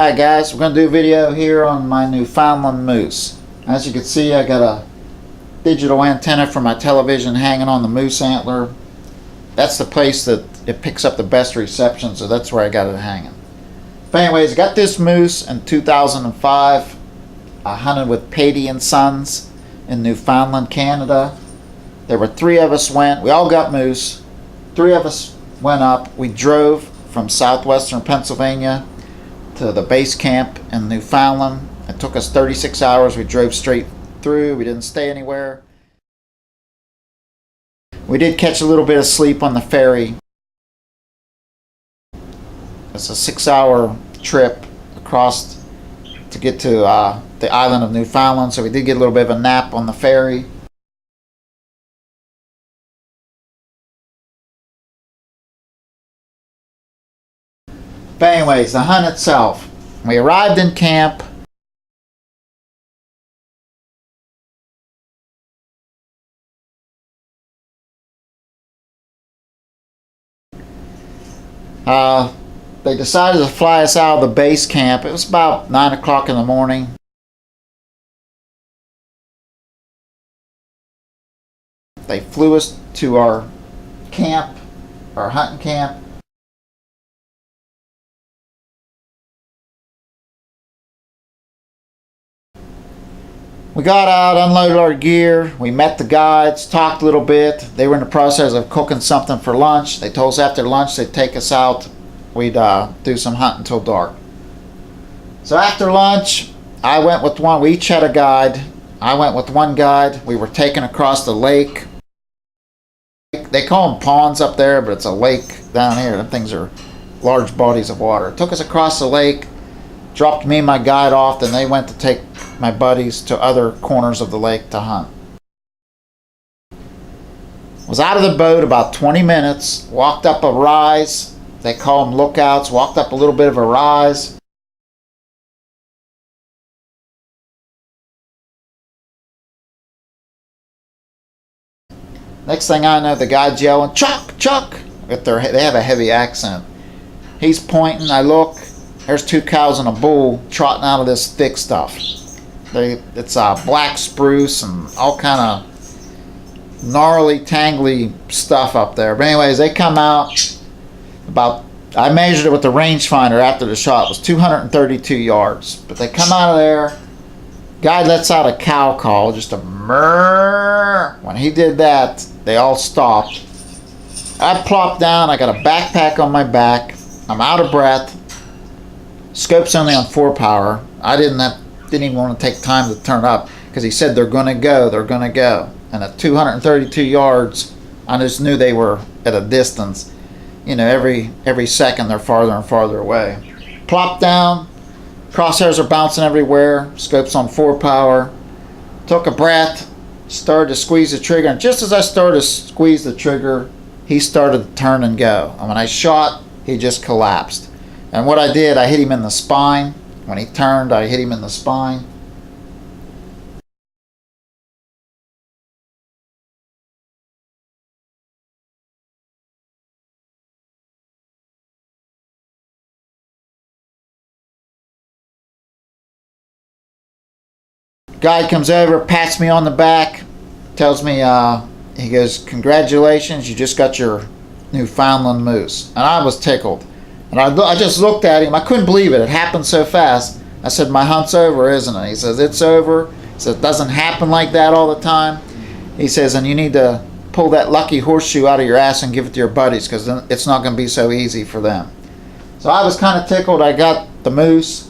Hi guys, we're going to do a video here on my Newfoundland moose. As you can see, I got a digital antenna for my television hanging on the moose antler. That's the place that it picks up the best reception, so that's where I got it hanging. But anyways, I got this moose in 2005. I hunted with Patey and Sons in Newfoundland, Canada. There were 3 of us went. We all got moose. 3 of us went up. We drove from southwestern Pennsylvania to the base camp in Newfoundland. It took us 36 hours. We drove straight through. We didn't stay anywhere. We did catch a little bit of sleep on the ferry. It's a 6-hour trip across to get to the island of Newfoundland, so we did get a little bit of a nap on the ferry. But anyways, the hunt itself. We arrived in camp. They decided to fly us out of the base camp. It was about 9 o'clock in the morning. They flew us to our camp, our hunting camp. We got out, unloaded our gear, we met the guides, talked a little bit. They were in the process of cooking something for lunch. They told us after lunch they'd take us out. We'd do some hunting until dark. So after lunch, I went with one. We each had a guide. I went with one guide. We were taken across the lake. They call them ponds up there, but it's a lake down here. Them things are large bodies of water. It took us across the lake, dropped me and my guide off, then they went to take my buddies to other corners of the lake to hunt. Was out of the boat about 20 minutes, walked up a rise. They call them lookouts. Walked up a little bit of a rise. Next thing I know, the guy's yelling, "Chuck, Chuck!" They have a heavy accent. He's pointing. I look. There's 2 cows and a bull trotting out of this thick stuff. It's black spruce and all kind of gnarly, tangly stuff up there. But anyways, they come out about, I measured it with the rangefinder after the shot. It was 232 yards. But they come out of there. Guy lets out a cow call, just a murr. When he did that, they all stopped. I plopped down. I got a backpack on my back. I'm out of breath. Scope's only on 4 power. I didn't even want to take time to turn up because he said they're going to go. And at 232 yards, I just knew they were at a distance. You know, every second they're farther and farther away. Plopped down. Crosshairs are bouncing everywhere. Scope's on 4 power. Took a breath. Started to squeeze the trigger. And just as I started to squeeze the trigger, he started to turn and go. And when I shot, he just collapsed. And what I did, I hit him in the spine. When he turned, I hit him in the spine. Guy comes over, pats me on the back, tells me, he goes, "Congratulations, you just got your Newfoundland moose." And I was tickled. And I just looked at him. I couldn't believe it. It happened so fast. I said, "My hunt's over, isn't it?" He says, "It's over." He says, "It doesn't happen like that all the time." He says, "And you need to pull that lucky horseshoe out of your ass and give it to your buddies because it's not going to be so easy for them." So I was kind of tickled. I got the moose.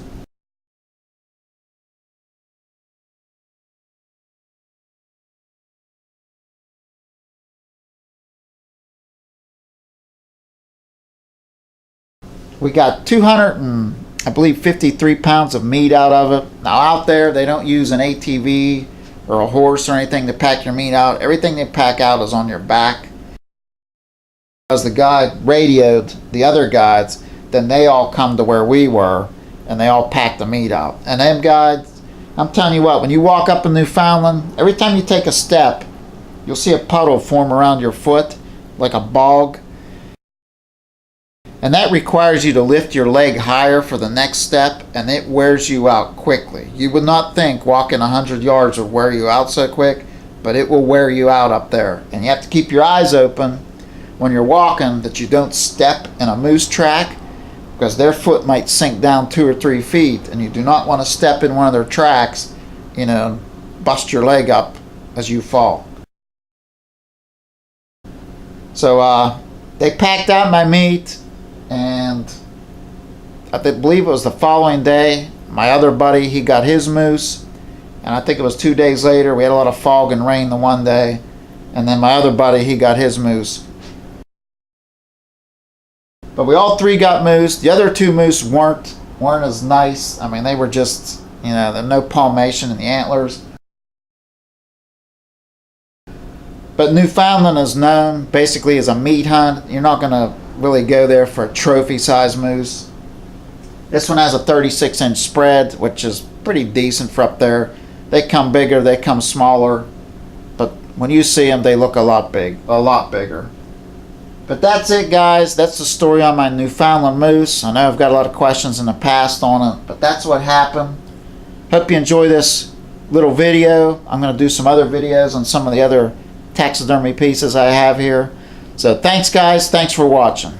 We got 253 pounds of meat out of it. Now out there, they don't use an ATV or a horse or anything to pack your meat out. Everything they pack out is on your back. As the guide radioed the other guides, then they all come to where we were and they all pack the meat out. And them guides, I'm telling you what, when you walk up in Newfoundland, every time you take a step, you'll see a puddle form around your foot, like a bog. And that requires you to lift your leg higher for the next step, and it wears you out quickly. You would not think walking 100 yards would wear you out so quick, but it will wear you out up there. And you have to keep your eyes open when you're walking that you don't step in a moose track, because their foot might sink down 2 or 3 feet, and you do not want to step in one of their tracks, you know, bust your leg up as you fall. So they packed out my meat, and I believe it was the following day, my other buddy, he got his moose, and I think it was 2 days later. We had a lot of fog and rain the one day, and then my other buddy, he got his moose. But we all 3 got moose. The other 2 moose weren't as nice. I mean, they were just, you know, there's no palmation in the antlers. But Newfoundland is known basically as a meat hunt. You're not going to really go there for a trophy size moose. This one has a 36-inch spread, which is pretty decent for up there. They come bigger, they come smaller, but when you see them, they look a lot bigger. But that's it, guys. That's the story on my Newfoundland moose. I know I've got a lot of questions in the past on it, but that's what happened. Hope you enjoy this little video. I'm going to do some other videos on some of the other taxidermy pieces I have here. So thanks, guys. Thanks for watching.